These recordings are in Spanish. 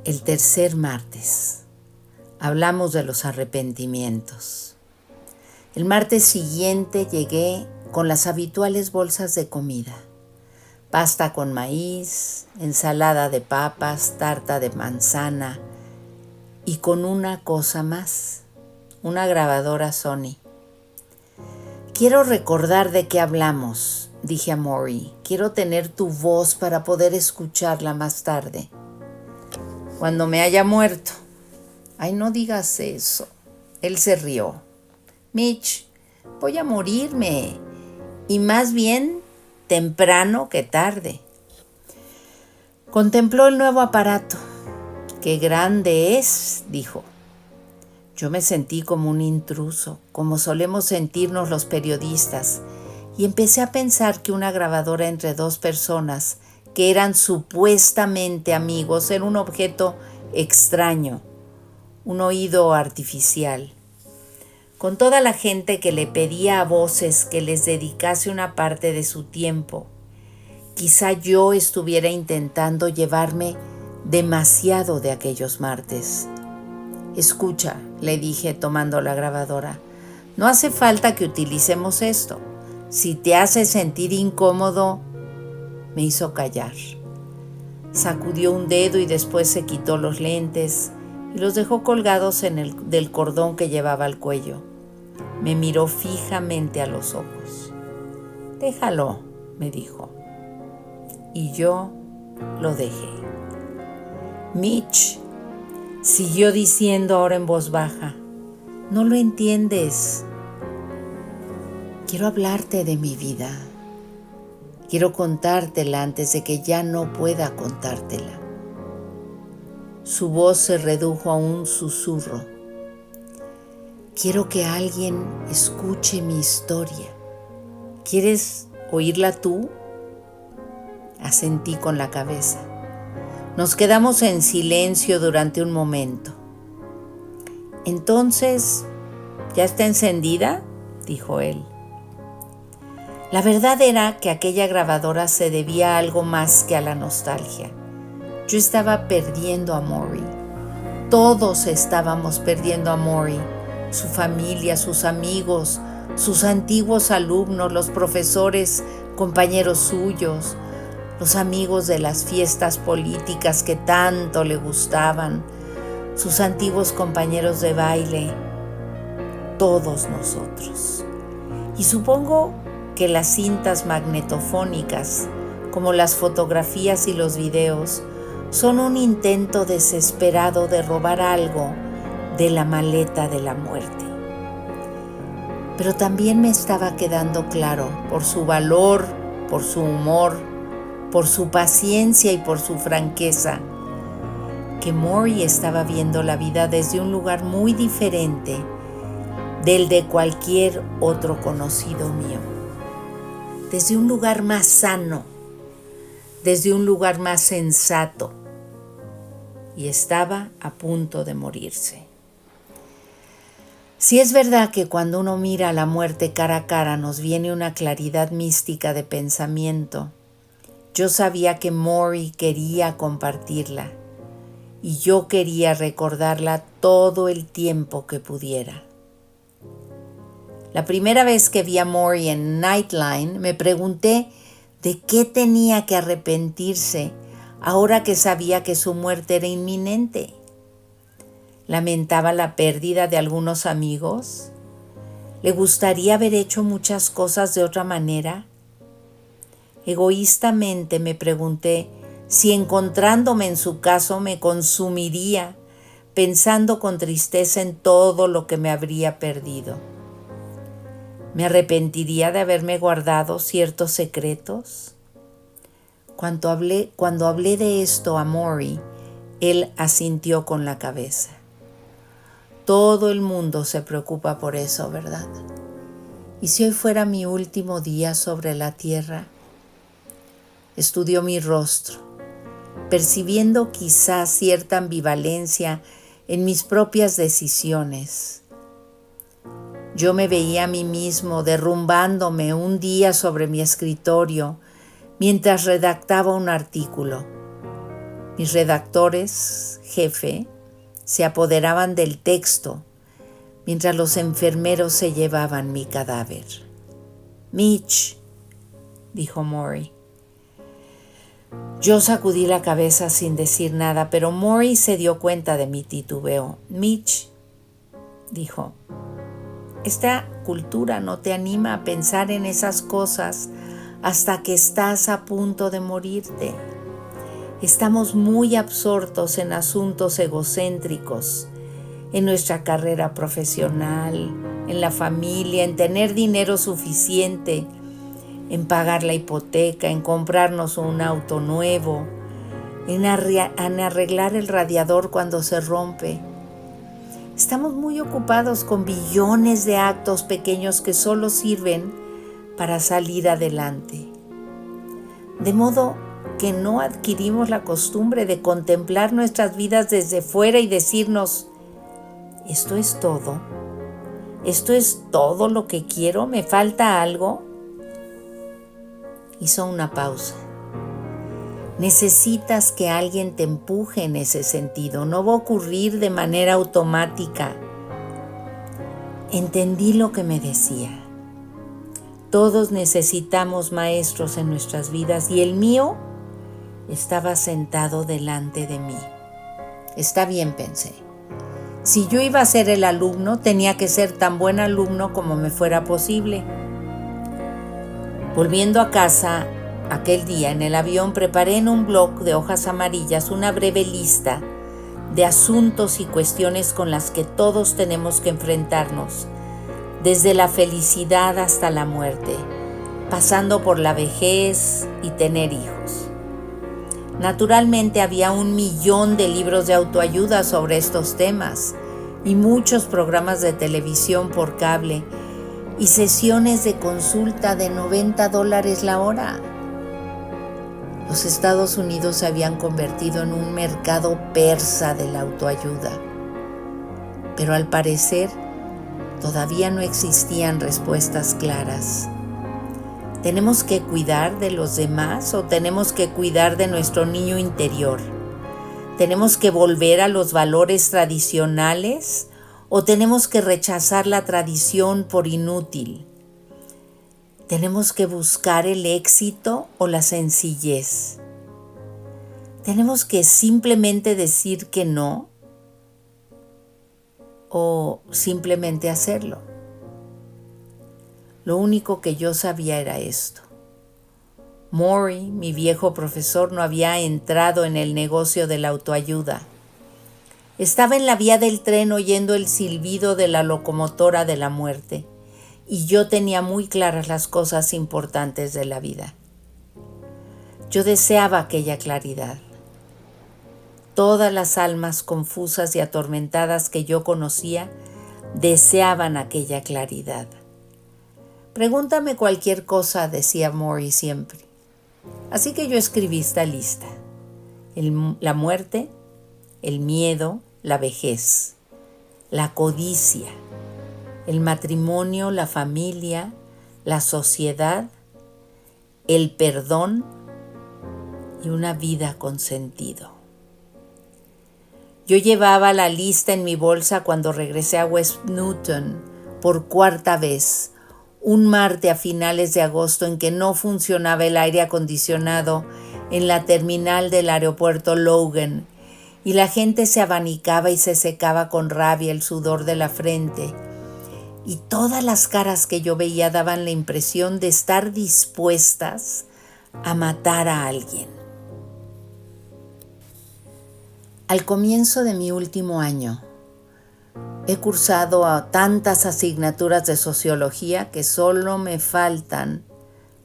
El tercer martes. Hablamos de los arrepentimientos. El martes siguiente llegué con las habituales bolsas de comida. Pasta con maíz, ensalada de papas, tarta de manzana y con una cosa más, una grabadora Sony. Quiero recordar de qué hablamos, dije a Maury. Quiero tener tu voz para poder escucharla más tarde. Cuando me haya muerto. Ay, no digas eso. Él se rió. Mitch, voy a morirme. Y más bien temprano que tarde. Contempló el nuevo aparato. Qué grande es, dijo. Yo me sentí como un intruso, como solemos sentirnos los periodistas, y empecé a pensar que una grabadora entre dos personas que eran supuestamente amigos era un objeto extraño, un oído artificial. Con toda la gente que le pedía a voces que les dedicase una parte de su tiempo, quizá yo estuviera intentando llevarme demasiado de aquellos martes. Escucha, le dije tomando la grabadora, no hace falta que utilicemos esto. Si te hace sentir incómodo, me hizo callar. Sacudió un dedo y después se quitó los lentes y los dejó colgados del cordón que llevaba al cuello. Me miró fijamente a los ojos. Déjalo, me dijo. Y yo lo dejé. Mitch, siguió diciendo ahora en voz baja, no lo entiendes. Quiero hablarte de mi vida. Quiero contártela antes de que ya no pueda contártela. Su voz se redujo a un susurro. Quiero que alguien escuche mi historia. ¿Quieres oírla tú? Asentí con la cabeza. Nos quedamos en silencio durante un momento. Entonces, ¿ya está encendida?, dijo él. La verdad era que aquella grabadora se debía a algo más que a la nostalgia. Yo estaba perdiendo a Maury. Todos estábamos perdiendo a Maury. Su familia, sus amigos, sus antiguos alumnos, los profesores, compañeros suyos, los amigos de las fiestas políticas que tanto le gustaban, sus antiguos compañeros de baile, todos nosotros. Y supongo que las cintas magnetofónicas, como las fotografías y los videos, son un intento desesperado de robar algo de la maleta de la muerte. Pero también me estaba quedando claro, por su valor, por su humor, por su paciencia y por su franqueza, que Maury estaba viendo la vida desde un lugar muy diferente del de cualquier otro conocido mío. Desde un lugar más sano, desde un lugar más sensato, y estaba a punto de morirse. Si es verdad que cuando uno mira a la muerte cara a cara nos viene una claridad mística de pensamiento, yo sabía que Maury quería compartirla y yo quería recordarla todo el tiempo que pudiera. La primera vez que vi a Maury en Nightline me pregunté de qué tenía que arrepentirse ahora que sabía que su muerte era inminente. ¿Lamentaba la pérdida de algunos amigos? ¿Le gustaría haber hecho muchas cosas de otra manera? Egoístamente me pregunté si encontrándome en su caso me consumiría, pensando con tristeza en todo lo que me habría perdido. ¿Me arrepentiría de haberme guardado ciertos secretos? Cuando hablé de esto a Maury, él asintió con la cabeza. Todo el mundo se preocupa por eso, ¿verdad? ¿Y si hoy fuera mi último día sobre la tierra? Estudió mi rostro, percibiendo quizás cierta ambivalencia en mis propias decisiones. Yo me veía a mí mismo derrumbándome un día sobre mi escritorio mientras redactaba un artículo. Mis redactores, jefe, se apoderaban del texto mientras los enfermeros se llevaban mi cadáver. «Mitch», dijo Maury. Yo sacudí la cabeza sin decir nada, pero Maury se dio cuenta de mi titubeo. «Mitch», dijo, «esta cultura no te anima a pensar en esas cosas hasta que estás a punto de morirte. Estamos muy absortos en asuntos egocéntricos, en nuestra carrera profesional, en la familia, en tener dinero suficiente, en pagar la hipoteca, en comprarnos un auto nuevo, en arreglar el radiador cuando se rompe. Estamos muy ocupados con billones de actos pequeños que solo sirven para salir adelante. De modo que no adquirimos la costumbre de contemplar nuestras vidas desde fuera y decirnos, ¿esto es todo? ¿Esto es todo lo que quiero? ¿Me falta algo?» Hizo una pausa. Necesitas que alguien te empuje en ese sentido. No va a ocurrir de manera automática. Entendí lo que me decía. Todos necesitamos maestros en nuestras vidas y el mío estaba sentado delante de mí. Está bien, pensé. Si yo iba a ser el alumno, tenía que ser tan buen alumno como me fuera posible. Volviendo a casa, aquel día en el avión preparé en un bloc de hojas amarillas una breve lista de asuntos y cuestiones con las que todos tenemos que enfrentarnos, desde la felicidad hasta la muerte, pasando por la vejez y tener hijos. Naturalmente había 1.000.000 de libros de autoayuda sobre estos temas y muchos programas de televisión por cable y sesiones de consulta de $90 la hora. Los Estados Unidos se habían convertido en un mercado persa de la autoayuda, pero al parecer todavía no existían respuestas claras. ¿Tenemos que cuidar de los demás o tenemos que cuidar de nuestro niño interior? ¿Tenemos que volver a los valores tradicionales o tenemos que rechazar la tradición por inútil? ¿Tenemos que buscar el éxito o la sencillez? ¿Tenemos que simplemente decir que no o simplemente hacerlo? Lo único que yo sabía era esto. Maury, mi viejo profesor, no había entrado en el negocio de la autoayuda. Estaba en la vía del tren oyendo el silbido de la locomotora de la muerte, y yo tenía muy claras las cosas importantes de la vida. Yo deseaba aquella claridad. Todas las almas confusas y atormentadas que yo conocía deseaban aquella claridad. «Pregúntame cualquier cosa», decía Maury siempre. Así que yo escribí esta lista. La muerte, el miedo, la vejez, la codicia, el matrimonio, la familia, la sociedad, el perdón y una vida con sentido. Yo llevaba la lista en mi bolsa cuando regresé a West Newton por 4ª vez, un martes a finales de agosto en que no funcionaba el aire acondicionado en la terminal del aeropuerto Logan y la gente se abanicaba y se secaba con rabia el sudor de la frente. Y todas las caras que yo veía daban la impresión de estar dispuestas a matar a alguien. Al comienzo de mi último año, he cursado a tantas asignaturas de sociología que solo me faltan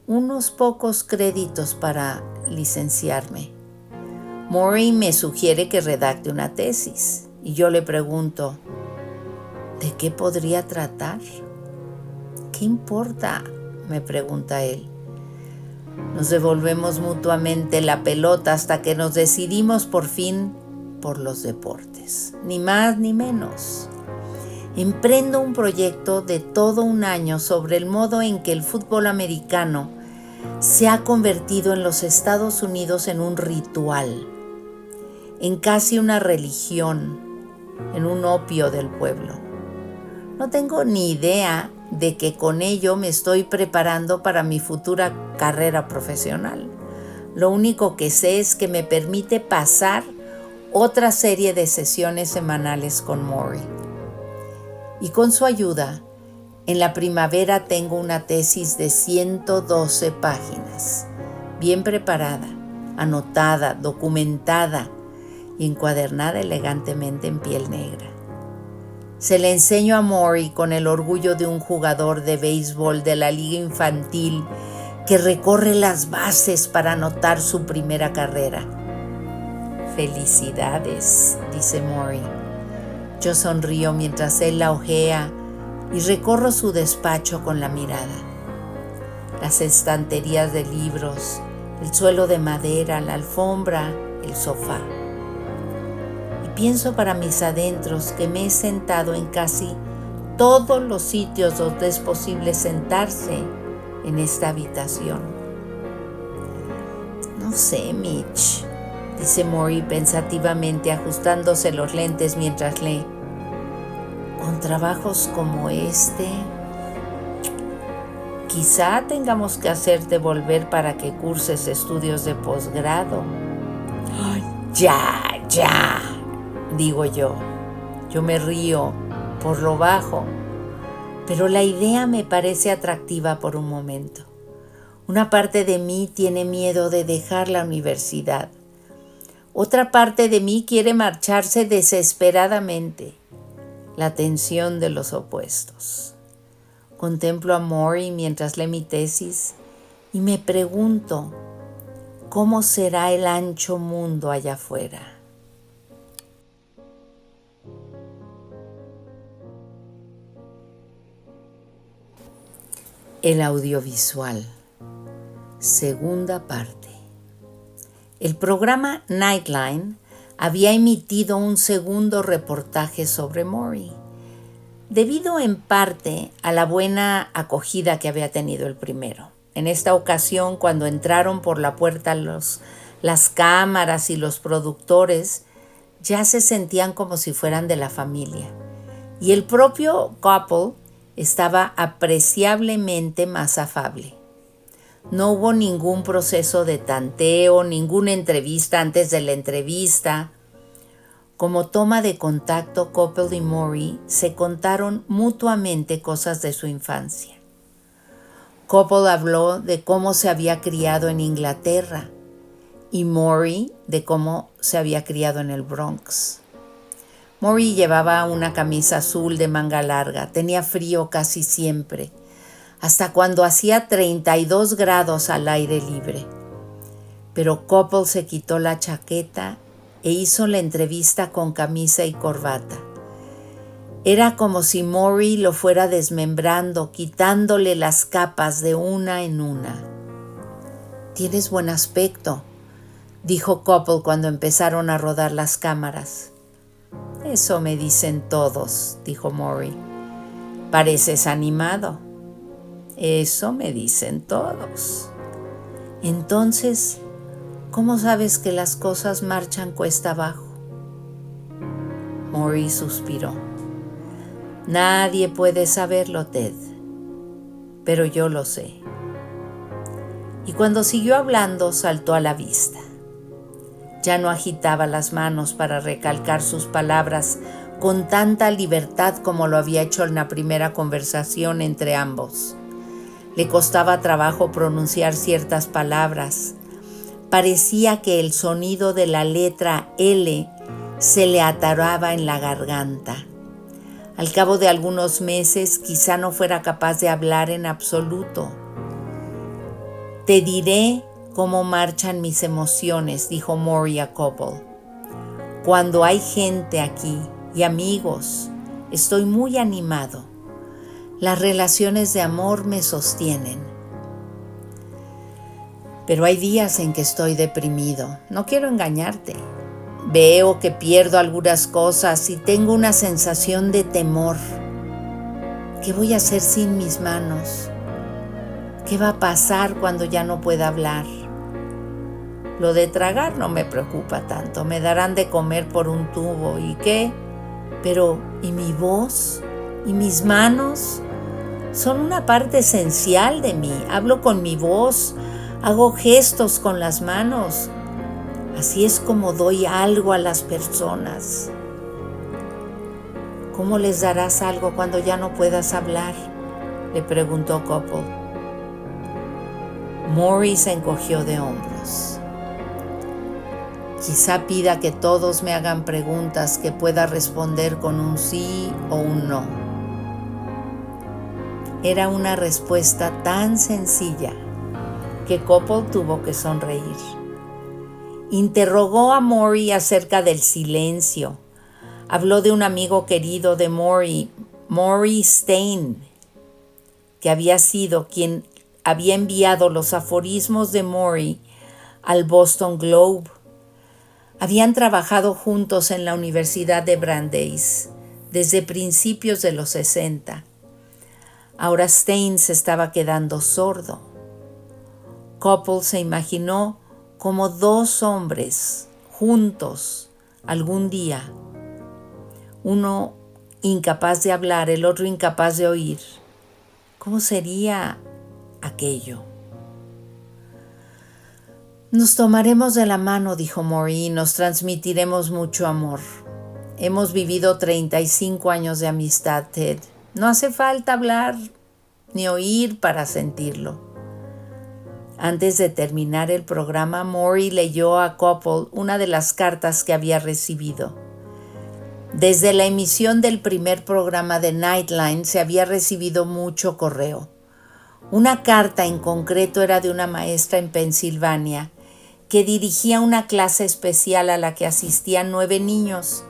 unos pocos créditos para licenciarme. Maury me sugiere que redacte una tesis y yo le pregunto, ¿de qué podría tratar? ¿Qué importa?, me pregunta él. Nos devolvemos mutuamente la pelota hasta que nos decidimos por fin por los deportes, ni más ni menos. Emprendo un proyecto de todo un año sobre el modo en que el fútbol americano se ha convertido en los Estados Unidos en un ritual. en casi una religión, en un opio del pueblo. No tengo ni idea de que con ello me estoy preparando para mi futura carrera profesional. Lo único que sé es que me permite pasar otra serie de sesiones semanales con Morrie. Y con su ayuda, en la primavera tengo una tesis de 112 páginas, bien preparada, anotada, documentada y encuadernada elegantemente en piel negra. Se le enseño a Morrie con el orgullo de un jugador de béisbol de la liga infantil que recorre las bases para anotar su primera carrera. «Felicidades», dice Morrie. Yo sonrío mientras él la hojea y recorro su despacho con la mirada. Las estanterías de libros, el suelo de madera, la alfombra, el sofá. Y pienso para mis adentros que me he sentado en casi todos los sitios donde es posible sentarse en esta habitación. No sé, Mitch, dice Morrie pensativamente, ajustándose los lentes mientras lee. Con trabajos como este, quizá tengamos que hacerte volver para que curses estudios de posgrado. ¡Ay, ya! Digo yo. Yo me río por lo bajo, pero la idea me parece atractiva por un momento. Una parte de mí tiene miedo de dejar la universidad. Otra parte de mí quiere marcharse desesperadamente. La tensión de los opuestos. Contemplo a Morrie mientras lee mi tesis y me pregunto cómo será el ancho mundo allá afuera. El audiovisual. Segunda parte. El programa Nightline había emitido un segundo reportaje sobre Morrie, debido en parte a la buena acogida que había tenido el primero. En esta ocasión, cuando entraron por la puerta las cámaras y los productores, ya se sentían como si fueran de la familia. Y el propio Koppel estaba apreciablemente más afable. No hubo ningún proceso de tanteo, ninguna entrevista antes de la entrevista. Como toma de contacto, Koppel y Morrie se contaron mutuamente cosas de su infancia. Koppel habló de cómo se había criado en Inglaterra y Morrie de cómo se había criado en el Bronx. Morrie llevaba una camisa azul de manga larga, tenía frío casi siempre, hasta cuando hacía 32 grados al aire libre. Pero Koppel se quitó la chaqueta e hizo la entrevista con camisa y corbata. Era como si Morrie lo fuera desmembrando, quitándole las capas de una en una. «Tienes buen aspecto», dijo Koppel cuando empezaron a rodar las cámaras. «Eso me dicen todos», dijo Morrie. «Pareces animado». «Eso me dicen todos». «Entonces, ¿cómo sabes que las cosas marchan cuesta abajo?» Morrie suspiró. «Nadie puede saberlo, Ted, pero yo lo sé». Y cuando siguió hablando, saltó a la vista. Ya no agitaba las manos para recalcar sus palabras con tanta libertad como lo había hecho en la primera conversación entre ambos. Le costaba trabajo pronunciar ciertas palabras. Parecía que el sonido de la letra L se le atoraba en la garganta. Al cabo de algunos meses, quizá no fuera capaz de hablar en absoluto. «Te diré cómo marchan mis emociones», dijo Morrie a Koppel. «Cuando hay gente aquí y amigos, estoy muy animado. Las relaciones de amor me sostienen. Pero hay días en que estoy deprimido. No quiero engañarte. Veo que pierdo algunas cosas y tengo una sensación de temor. ¿Qué voy a hacer sin mis manos? ¿Qué va a pasar cuando ya no pueda hablar? Lo de tragar no me preocupa tanto. Me darán de comer por un tubo. ¿Y qué? Pero, ¿y mi voz? ¿Y mis manos? Son una parte esencial de mí. Hablo con mi voz. Hago gestos con las manos. Así es como doy algo a las personas. ¿Cómo les darás algo cuando ya no puedas hablar?, le preguntó Copple. Maury se encogió de hombros. Quizá pida que todos me hagan preguntas que pueda responder con un sí o un no. Era una respuesta tan sencilla que Copple tuvo que sonreír. Interrogó a Maury acerca del silencio. Habló de un amigo querido de Maury, Maury Stein, que había sido quien había enviado los aforismos de Maury al Boston Globe. Habían trabajado juntos en la Universidad de Brandeis desde principios de los 60. Ahora Stein se estaba quedando sordo. Copple se imaginó como dos hombres juntos algún día, uno incapaz de hablar, el otro incapaz de oír. ¿Cómo sería aquello? Nos tomaremos de la mano, dijo Maury, y nos transmitiremos mucho amor. Hemos vivido 35 años de amistad, Ted. No hace falta hablar ni oír para sentirlo. Antes de terminar el programa, Maury leyó a Copple una de las cartas que había recibido. Desde la emisión del primer programa de Nightline se había recibido mucho correo. Una carta en concreto era de una maestra en Pensilvania que dirigía una clase especial a la que asistían 9 niños.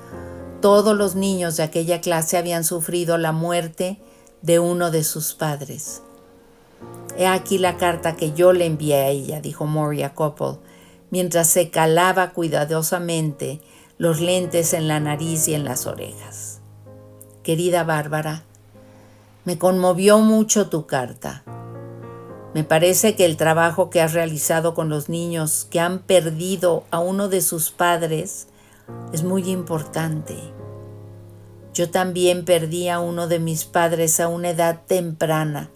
Todos los niños de aquella clase habían sufrido la muerte de uno de sus padres. He aquí la carta que yo le envié a ella, dijo Maury a Copple, mientras se calaba cuidadosamente los lentes en la nariz y en las orejas. Querida Bárbara, me conmovió mucho tu carta. Me parece que el trabajo que has realizado con los niños que han perdido a uno de sus padres es muy importante. Yo también perdí a uno de mis padres a una edad temprana.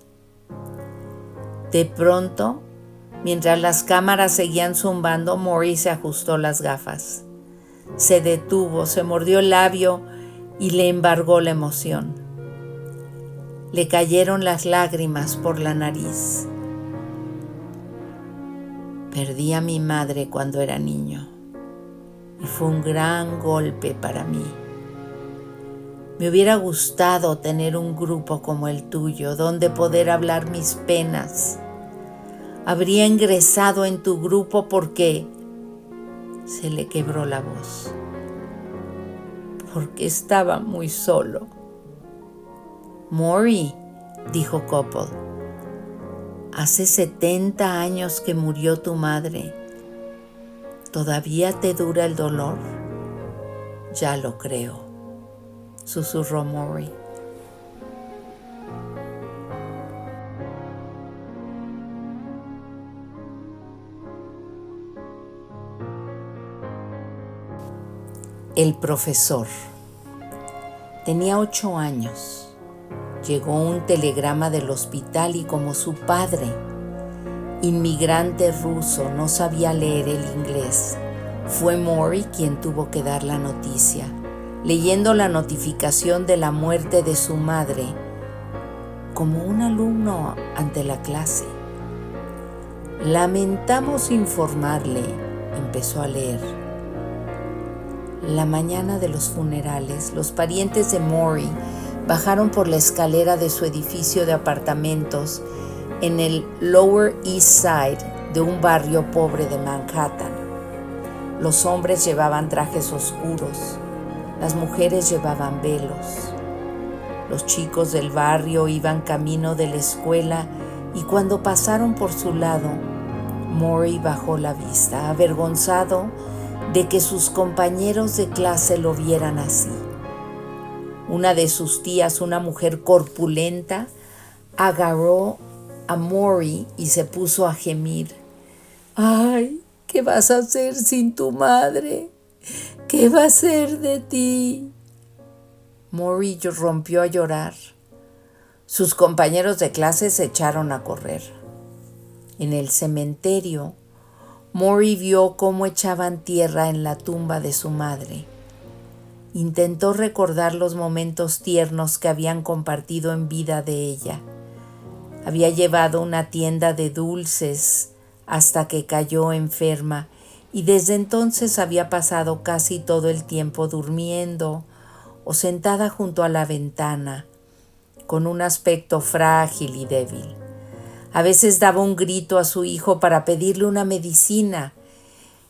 De pronto, mientras las cámaras seguían zumbando, Maury se ajustó las gafas. Se detuvo, se mordió el labio y le embargó la emoción. Le cayeron las lágrimas por la nariz. Perdí a mi madre cuando era niño y fue un gran golpe para mí. Me hubiera gustado tener un grupo como el tuyo, donde poder hablar mis penas. Habría ingresado en tu grupo porque se le quebró la voz, porque estaba muy solo. Maury, dijo Copple, hace 70 años que murió tu madre. ¿Todavía te dura el dolor? Ya lo creo, susurró Maury. El profesor. Tenía 8 años. Llegó un telegrama del hospital y como su padre, inmigrante ruso, no sabía leer el inglés, fue Maury quien tuvo que dar la noticia. Leyendo la notificación de la muerte de su madre, como un alumno ante la clase. Lamentamos informarle, empezó a leer. La mañana de los funerales, los parientes de Maury bajaron por la escalera de su edificio de apartamentos en el Lower East Side de un barrio pobre de Manhattan. Los hombres llevaban trajes oscuros, las mujeres llevaban velos. Los chicos del barrio iban camino de la escuela y cuando pasaron por su lado, Maury bajó la vista, avergonzado de que sus compañeros de clase lo vieran así. Una de sus tías, una mujer corpulenta, agarró a Maury y se puso a gemir. ¡Ay, qué ¿Qué vas a hacer sin tu madre? ¿Qué va a ser de ti? Maury rompió a llorar. Sus compañeros de clase se echaron a correr. En el cementerio, Maury vio cómo echaban tierra en la tumba de su madre. Intentó recordar los momentos tiernos que habían compartido en vida de ella. Había llevado una tienda de dulces hasta que cayó enferma y desde entonces había pasado casi todo el tiempo durmiendo o sentada junto a la ventana, con un aspecto frágil y débil. A veces daba un grito a su hijo para pedirle una medicina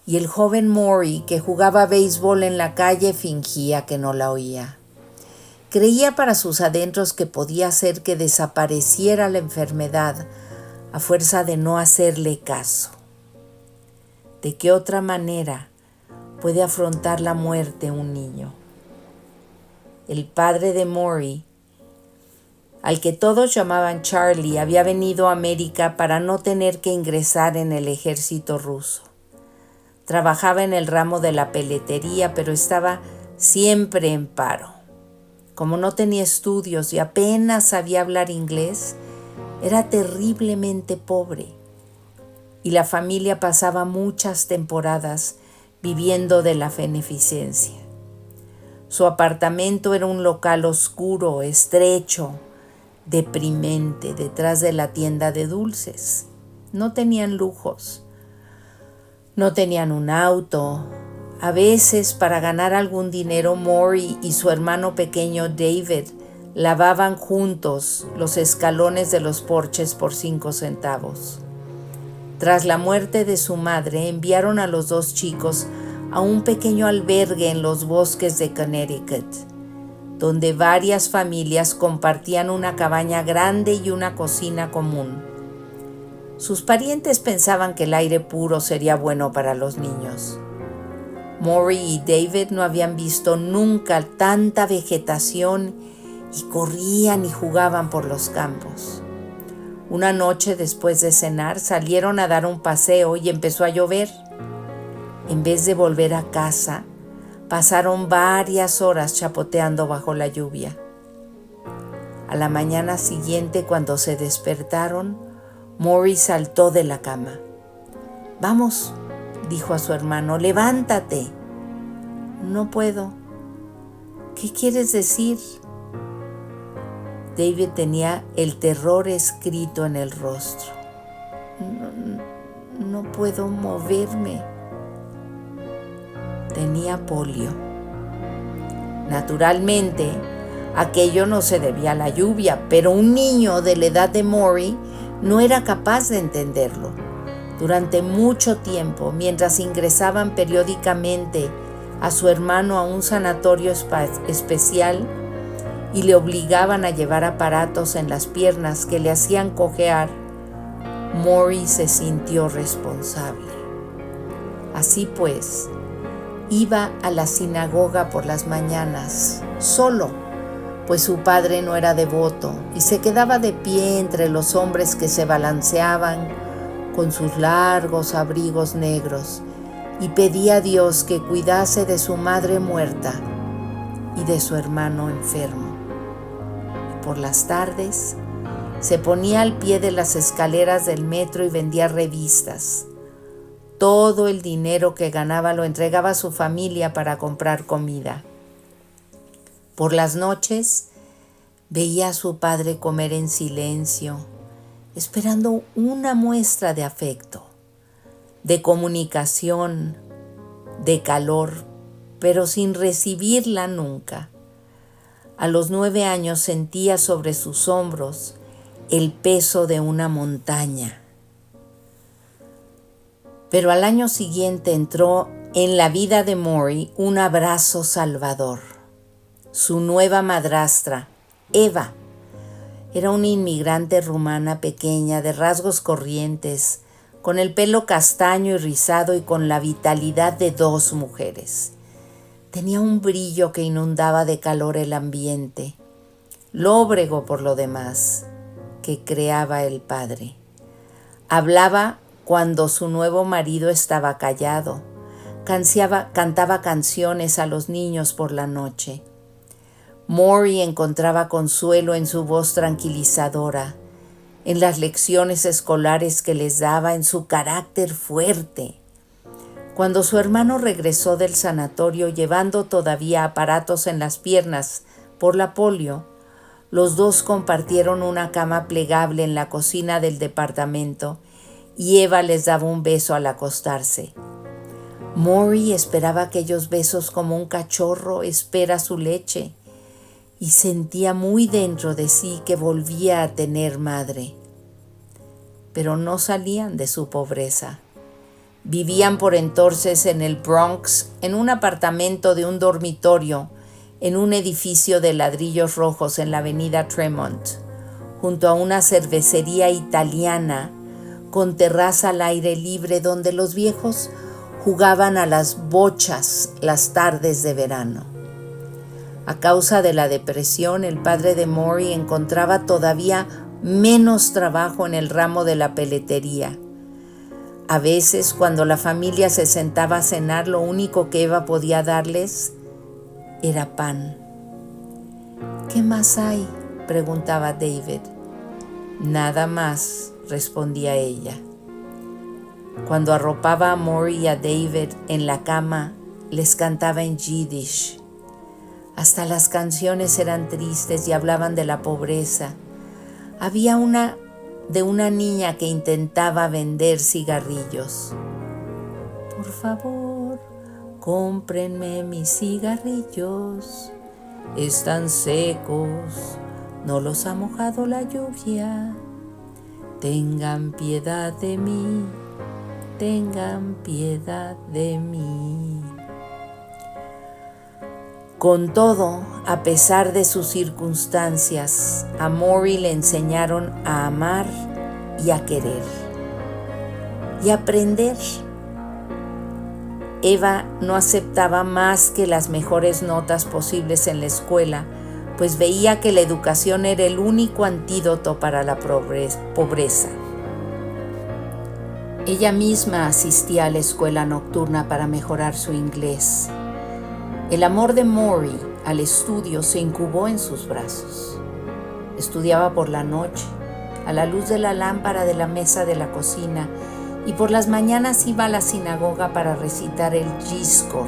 y el joven Maury, que jugaba béisbol en la calle, fingía que no la oía. Creía para sus adentros que podía hacer que desapareciera la enfermedad a fuerza de no hacerle caso. ¿De qué otra manera puede afrontar la muerte un niño? El padre de Maury, al que todos llamaban Charlie, había venido a América para no tener que ingresar en el ejército ruso. Trabajaba en el ramo de la peletería, pero estaba siempre en paro. Como no tenía estudios y apenas sabía hablar inglés, era terriblemente pobre. Y la familia pasaba muchas temporadas viviendo de la beneficencia. Su apartamento era un local oscuro, estrecho, deprimente, detrás de la tienda de dulces. No tenían lujos. No tenían un auto. A veces, para ganar algún dinero, Maury y su hermano pequeño David lavaban juntos los escalones de los porches por 5 centavos. Tras la muerte de su madre, enviaron a los 2 chicos a un pequeño albergue en los bosques de Connecticut, donde varias familias compartían una cabaña grande y una cocina común. Sus parientes pensaban que el aire puro sería bueno para los niños. Maury y David no habían visto nunca tanta vegetación y corrían y jugaban por los campos. Una noche después de cenar salieron a dar un paseo y empezó a llover. En vez de volver a casa, pasaron varias horas chapoteando bajo la lluvia. A la mañana siguiente, cuando se despertaron, Maury saltó de la cama. «Vamos», dijo a su hermano, «levántate». «No puedo». «¿Qué quieres decir?» David tenía el terror escrito en el rostro. No puedo moverme». Tenía polio. Naturalmente, aquello no se debía a la lluvia, pero un niño de la edad de Maury no era capaz de entenderlo. Durante mucho tiempo, mientras ingresaban periódicamente a su hermano a un sanatorio especial y le obligaban a llevar aparatos en las piernas que le hacían cojear, Maury se sintió responsable. Así pues, iba a la sinagoga por las mañanas, solo, pues su padre no era devoto, y se quedaba de pie entre los hombres que se balanceaban con sus largos abrigos negros y pedía a Dios que cuidase de su madre muerta y de su hermano enfermo. Y por las tardes se ponía al pie de las escaleras del metro y vendía revistas. Todo el dinero que ganaba lo entregaba a su familia para comprar comida. Por las noches veía a su padre comer en silencio, esperando una muestra de afecto, de comunicación, de calor, pero sin recibirla nunca. A los 9 años sentía sobre sus hombros el peso de una montaña. Pero al año siguiente entró en la vida de Maury un abrazo salvador. Su nueva madrastra, Eva, era una inmigrante rumana pequeña, de rasgos corrientes, con el pelo castaño y rizado y con la vitalidad de 2 mujeres. Tenía un brillo que inundaba de calor el ambiente, lóbrego por lo demás, que creaba el padre. Hablaba cuando su nuevo marido estaba callado. Cantaba canciones a los niños por la noche. Maury encontraba consuelo en su voz tranquilizadora, en las lecciones escolares que les daba, en su carácter fuerte. Cuando su hermano regresó del sanatorio llevando todavía aparatos en las piernas por la polio, los dos compartieron una cama plegable en la cocina del departamento y Eva les daba un beso al acostarse. Maury esperaba aquellos besos como un cachorro espera su leche y sentía muy dentro de sí que volvía a tener madre. Pero no salían de su pobreza. Vivían por entonces en el Bronx, en un apartamento de un dormitorio, en un edificio de ladrillos rojos en la avenida Tremont, junto a una cervecería italiana con terraza al aire libre donde los viejos jugaban a las bochas las tardes de verano. A causa de la depresión, el padre de Maury encontraba todavía menos trabajo en el ramo de la peletería. A veces, cuando la familia se sentaba a cenar, lo único que Eva podía darles era pan. ¿Qué más hay?, preguntaba David. Nada más, respondía ella. Cuando arropaba a Maury y a David en la cama, les cantaba en Yiddish. Hasta las canciones eran tristes y hablaban de la pobreza. Había una de una niña que intentaba vender cigarrillos. Por favor, cómprenme mis cigarrillos. Están secos, no los ha mojado la lluvia. Tengan piedad de mí, tengan piedad de mí. Con todo, a pesar de sus circunstancias, a Maury le enseñaron a amar y a querer y aprender. Eva no aceptaba más que las mejores notas posibles en la escuela, pues veía que la educación era el único antídoto para la pobreza. Ella misma asistía a la escuela nocturna para mejorar su inglés. El amor de Maury al estudio se incubó en sus brazos. Estudiaba por la noche, a la luz de la lámpara de la mesa de la cocina, y por las mañanas iba a la sinagoga para recitar el Yizkor,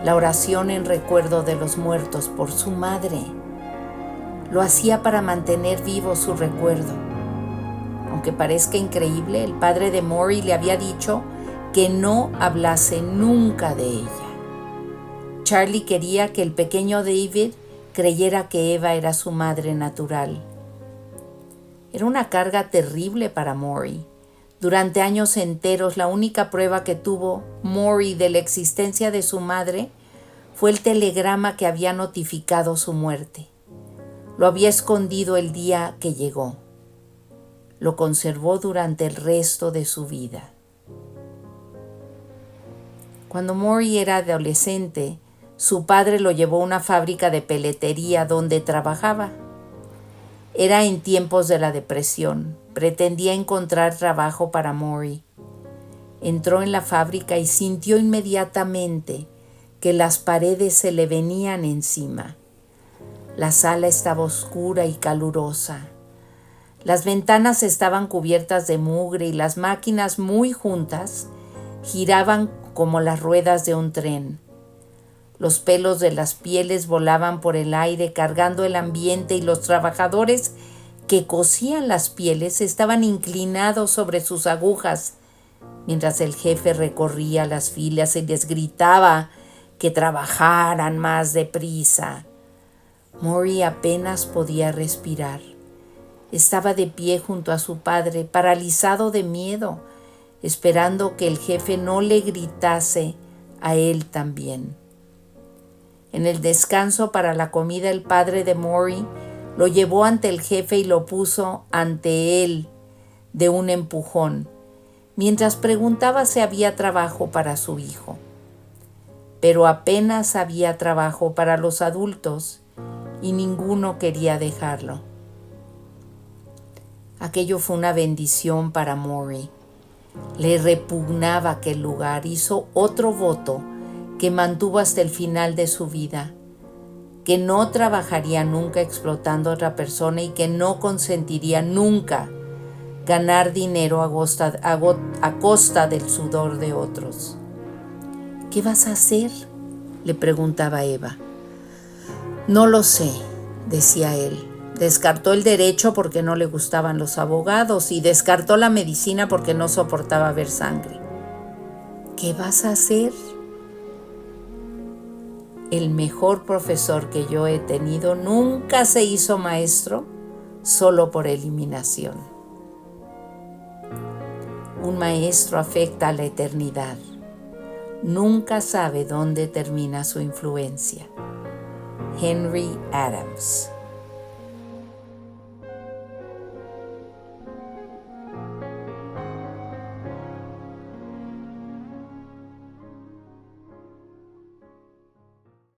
la oración en recuerdo de los muertos por su madre. Lo hacía para mantener vivo su recuerdo. Aunque parezca increíble, el padre de Maury le había dicho que no hablase nunca de ella. Charlie quería que el pequeño David creyera que Eva era su madre natural. Era una carga terrible para Maury. Durante años enteros, la única prueba que tuvo Maury de la existencia de su madre fue el telegrama que había notificado su muerte. Lo había escondido el día que llegó. Lo conservó durante el resto de su vida. Cuando Maury era adolescente, su padre lo llevó a una fábrica de peletería donde trabajaba. Era en tiempos de la depresión. Pretendía encontrar trabajo para Maury. Entró en la fábrica y sintió inmediatamente que las paredes se le venían encima. La sala estaba oscura y calurosa. Las ventanas estaban cubiertas de mugre y las máquinas muy juntas giraban como las ruedas de un tren. Los pelos de las pieles volaban por el aire cargando el ambiente y los trabajadores que cosían las pieles estaban inclinados sobre sus agujas, mientras el jefe recorría las filas y les gritaba que trabajaran más deprisa. Maury apenas podía respirar. Estaba de pie junto a su padre, paralizado de miedo, esperando que el jefe no le gritase a él también. En el descanso para la comida, el padre de Maury lo llevó ante el jefe y lo puso ante él de un empujón, mientras preguntaba si había trabajo para su hijo. Pero apenas había trabajo para los adultos y ninguno quería dejarlo. Aquello fue una bendición para Maury. Le repugnaba aquel lugar. Hizo otro voto que mantuvo hasta el final de su vida, que no trabajaría nunca explotando a otra persona y que no consentiría nunca ganar dinero a costa del sudor de otros. ¿Qué vas a hacer?, le preguntaba Eva. No lo sé, decía él. Descartó el derecho porque no le gustaban los abogados y descartó la medicina porque no soportaba ver sangre. ¿Qué vas a hacer? El mejor profesor que yo he tenido nunca se hizo maestro solo por eliminación. Un maestro afecta a la eternidad. Nunca sabe dónde termina su influencia. Henry Adams.